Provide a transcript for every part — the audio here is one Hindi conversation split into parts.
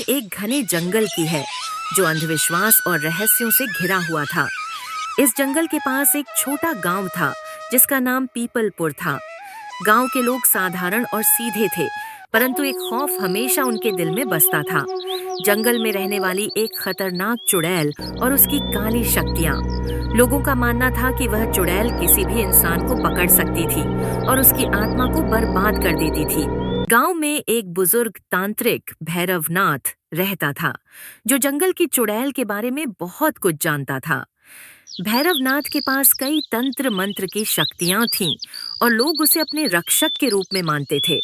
एक घने जंगल की है जो अंधविश्वास और रहस्यों से घिरा हुआ था। इस जंगल के पास एक छोटा गांव था जिसका नाम पीपलपुर था। गांव के लोग साधारण और सीधे थे, परंतु एक खौफ हमेशा उनके दिल में बसता था। जंगल में रहने वाली एक खतरनाक चुड़ैल और उसकी काली शक्तियां। लोगों का मानना था कि वह चुड़ैल किसी भी इंसान को पकड़ सकती थी और उसकी आत्मा को बर्बाद कर देती थी। गांव में एक बुजुर्ग तांत्रिक भैरवनाथ रहता था, जो जंगल की चुड़ैल के बारे में बहुत कुछ जानता था। भैरवनाथ के पास कई तंत्र मंत्र की शक्तियां थीं और लोग उसे अपने रक्षक के रूप में मानते थे।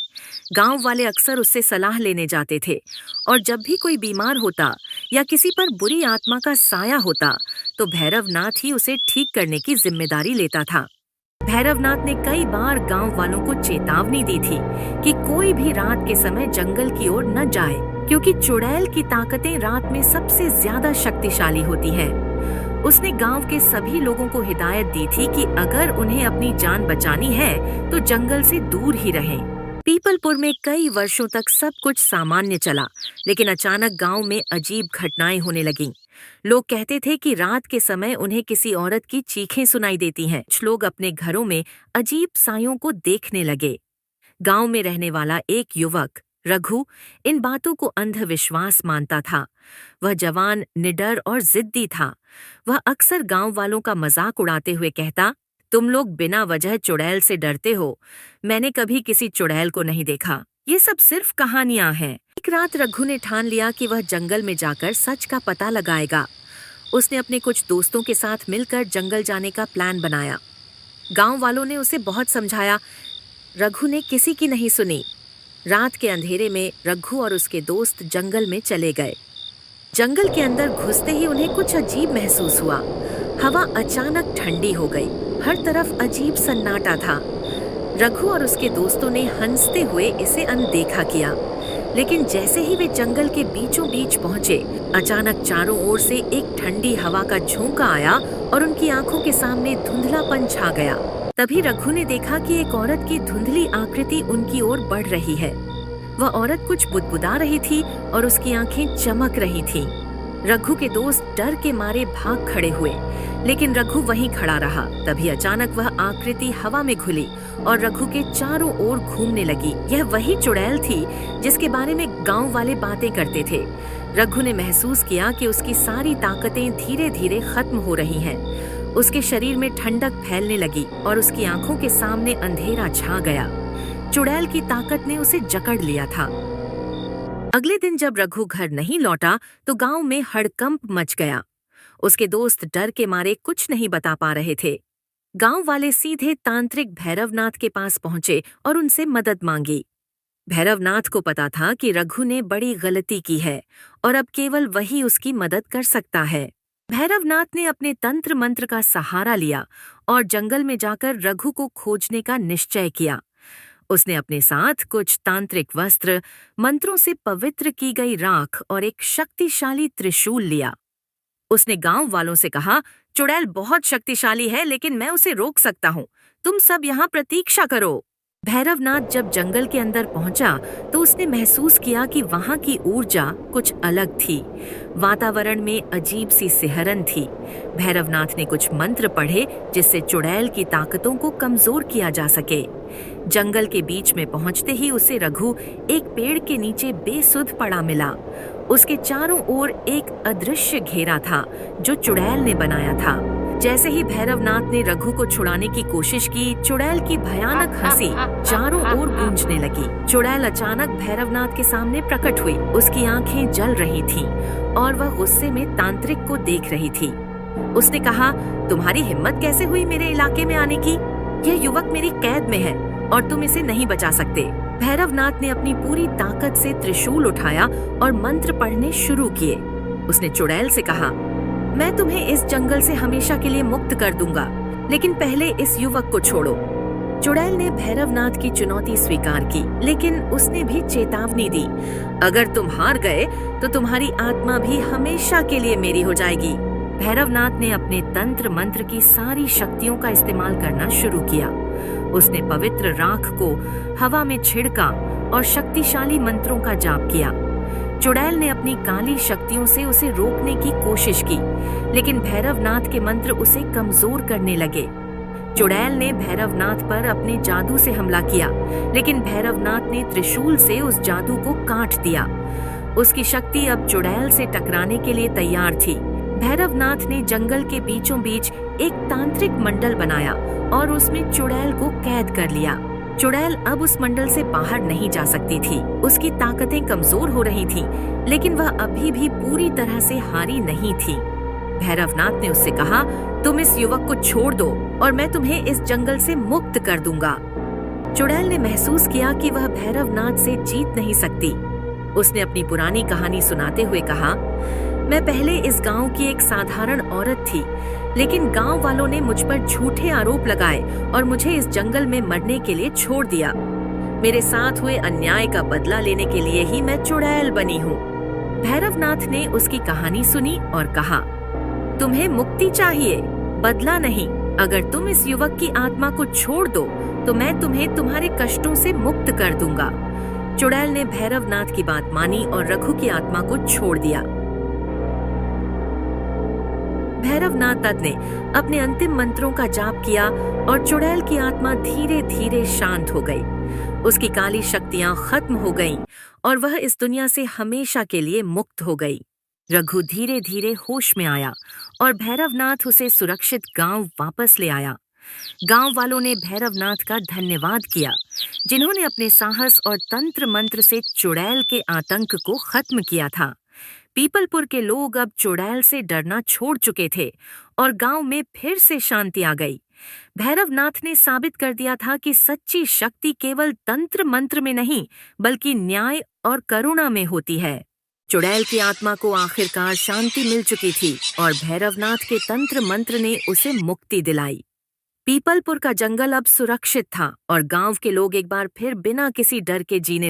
गांव वाले अक्सर उससे सलाह लेने जाते थे और जब भी कोई बीमार होता या किसी पर बुरी आत्मा का साया होता, तो भैरवनाथ ही उसे ठीक करने की जिम्मेदारी लेता था। भैरवनाथ ने कई बार गांव वालों को चेतावनी दी थी कि कोई भी रात के समय जंगल की ओर न जाए, क्योंकि चुड़ैल की ताकतें रात में सबसे ज्यादा शक्तिशाली होती हैं। उसने गांव के सभी लोगों को हिदायत दी थी कि अगर उन्हें अपनी जान बचानी है तो जंगल से दूर ही रहें। पीपलपुर में कई वर्षों तक सब कुछ सामान्य चला, लेकिन अचानक गांव में अजीब घटनाएं होने लगीं। लोग कहते थे कि रात के समय उन्हें किसी औरत की चीखें सुनाई देती हैं। कुछ लोग अपने घरों में अजीब सायों को देखने लगे। गांव में रहने वाला एक युवक रघु इन बातों को अंधविश्वास मानता था। वह जवान, निडर और जिद्दी था। वह अक्सर गांव वालों का मजाक उड़ाते हुए कहता, तुम लोग बिना वजह चुड़ैल से डरते हो। मैंने कभी किसी चुड़ैल को नहीं देखा, ये सब सिर्फ कहानियां हैं। एक रात रघु ने ठान लिया कि वह जंगल में जाकर सच का पता लगाएगा। उसने अपने कुछ दोस्तों के साथ मिलकर जंगल जाने का प्लान बनाया। गांव वालों ने उसे बहुत समझाया, रघु ने किसी की नहीं सुनी। रात के अंधेरे में रघु और उसके दोस्त जंगल में चले गए। जंगल के अंदर घुसते ही उन्हें कुछ अजीब महसूस हुआ। हवा अचानक ठंडी हो गई, हर तरफ अजीब सन्नाटा था। रघु और उसके दोस्तों ने हंसते हुए इसे अनदेखा किया, लेकिन जैसे ही वे जंगल के बीचों बीच पहुंचे, अचानक चारों ओर से एक ठंडी हवा का झोंका आया और उनकी आंखों के सामने धुंधलापन छा गया। तभी रघु ने देखा कि एक औरत की धुंधली आकृति उनकी ओर बढ़ रही है। वह औरत कुछ बुदबुदा रही थी और उसकी आंखें चमक रही थीं। रघु के दोस्त डर के मारे भाग खड़े हुए, लेकिन रघु वहीं खड़ा रहा। तभी अचानक वह आकृति हवा में घुली और रघु के चारों ओर घूमने लगी। यह वही चुड़ैल थी जिसके बारे में गांव वाले बातें करते थे। रघु ने महसूस किया कि उसकी सारी ताकतें धीरे धीरे खत्म हो रही हैं। उसके शरीर में ठंडक फैलने लगी और उसकी आंखों के सामने अंधेरा छा गया। चुड़ैल की ताकत ने उसे जकड़ लिया था। अगले दिन जब रघु घर नहीं लौटा तो गांव में हड़कंप मच गया। उसके दोस्त डर के मारे कुछ नहीं बता पा रहे थे। गांव वाले सीधे तांत्रिक भैरवनाथ के पास पहुंचे और उनसे मदद मांगी। भैरवनाथ को पता था कि रघु ने बड़ी गलती की है और अब केवल वही उसकी मदद कर सकता है। भैरवनाथ ने अपने तंत्र मंत्र का सहारा लिया और जंगल में जाकर रघु को खोजने का निश्चय किया। उसने अपने साथ कुछ तांत्रिक वस्त्र, मंत्रों से पवित्र की गई राख और एक शक्तिशाली त्रिशूल लिया। उसने गांव वालों से कहा, चुड़ैल बहुत शक्तिशाली है, लेकिन मैं उसे रोक सकता हूँ। तुम सब यहाँ प्रतीक्षा करो। भैरवनाथ जब जंगल के अंदर पहुंचा तो उसने महसूस किया कि वहां की ऊर्जा कुछ अलग थी। वातावरण में अजीब सी सिहरन थी। भैरवनाथ ने कुछ मंत्र पढ़े जिससे चुड़ैल की ताकतों को कमजोर किया जा सके। जंगल के बीच में पहुंचते ही उसे रघु एक पेड़ के नीचे बेसुध पड़ा मिला। उसके चारों ओर एक अदृश्य घेरा था जो चुड़ैल ने बनाया था। जैसे ही भैरवनाथ ने रघु को छुड़ाने की कोशिश की, चुड़ैल की भयानक हंसी चारों ओर गूंजने लगी। चुड़ैल अचानक भैरवनाथ के सामने प्रकट हुई। उसकी आंखें जल रही थीं और वह गुस्से में तांत्रिक को देख रही थी। उसने कहा, तुम्हारी हिम्मत कैसे हुई मेरे इलाके में आने की? यह युवक मेरी कैद में है और तुम इसे नहीं बचा सकते। भैरवनाथ ने अपनी पूरी ताकत से त्रिशूल उठाया और मंत्र पढ़ने शुरू किए। उसने चुड़ैल से कहा, मैं तुम्हें इस जंगल से हमेशा के लिए मुक्त कर दूंगा, लेकिन पहले इस युवक को छोड़ो। चुड़ैल ने भैरवनाथ की चुनौती स्वीकार की, लेकिन उसने भी चेतावनी दी, अगर तुम हार गए तो तुम्हारी आत्मा भी हमेशा के लिए मेरी हो जाएगी। भैरवनाथ ने अपने तंत्र मंत्र की सारी शक्तियों का इस्तेमाल करना शुरू किया। उसने पवित्र राख को हवा में छिड़का और शक्तिशाली मंत्रों का जाप किया। चुड़ैल ने अपनी काली शक्तियों से उसे रोकने की कोशिश की, लेकिन भैरवनाथ के मंत्र उसे कमजोर करने लगे। चुड़ैल ने भैरवनाथ पर अपने जादू से हमला किया, लेकिन भैरवनाथ ने त्रिशूल से उस जादू को काट दिया। उसकी शक्ति अब चुड़ैल से टकराने के लिए तैयार थी। भैरवनाथ ने जंगल के बीचों बीच एक तांत्रिक मंडल बनाया और उसमें चुड़ैल को कैद कर लिया। चुड़ैल अब उस मंडल से बाहर नहीं जा सकती थी। उसकी ताकतें कमजोर हो रही थीं, लेकिन वह अभी भी पूरी तरह से हारी नहीं थी। भैरवनाथ ने उससे कहा, तुम इस युवक को छोड़ दो और मैं तुम्हें इस जंगल से मुक्त कर दूंगा। चुड़ैल ने महसूस किया कि वह भैरवनाथ से जीत नहीं सकती। उसने अपनी पुरानी कहानी सुनाते हुए कहा, मैं पहले इस गांव की एक साधारण औरत थी, लेकिन गांव वालों ने मुझ पर झूठे आरोप लगाए और मुझे इस जंगल में मरने के लिए छोड़ दिया। मेरे साथ हुए अन्याय का बदला लेने के लिए ही मैं चुड़ैल बनी हूँ। भैरवनाथ ने उसकी कहानी सुनी और कहा, तुम्हें मुक्ति चाहिए, बदला नहीं। अगर तुम इस युवक की आत्मा को छोड़ दो तो मैं तुम्हें तुम्हारे कष्टों से मुक्त कर दूंगा। चुड़ैल ने भैरवनाथ की बात मानी और रघु की आत्मा को छोड़ दिया। भैरवनाथ दत्त ने अपने अंतिम मंत्रों का जाप किया और चुड़ैल की आत्मा धीरे धीरे शांत हो गई। उसकी काली शक्तियां खत्म हो गईं और वह इस दुनिया से हमेशा के लिए मुक्त हो गई। रघु धीरे धीरे होश में आया और भैरवनाथ उसे सुरक्षित गांव वापस ले आया। गांव वालों ने भैरवनाथ का धन्यवाद किया, जिन्होंने अपने साहस और तंत्र मंत्र से चुड़ैल के आतंक को खत्म किया था। पीपलपुर के लोग अब चुड़ैल से डरना छोड़ चुके थे और गांव में फिर से शांति आ गई। भैरवनाथ ने साबित कर दिया था कि सच्ची शक्ति केवल तंत्र मंत्र में नहीं, बल्कि न्याय और करुणा में होती है। चुड़ैल की आत्मा को आखिरकार शांति मिल चुकी थी और भैरवनाथ के तंत्र मंत्र ने उसे मुक्ति दिलाई। पीपलपुर का जंगल अब सुरक्षित था और गांव के लोग एक बार फिर बिना किसी डर के जीने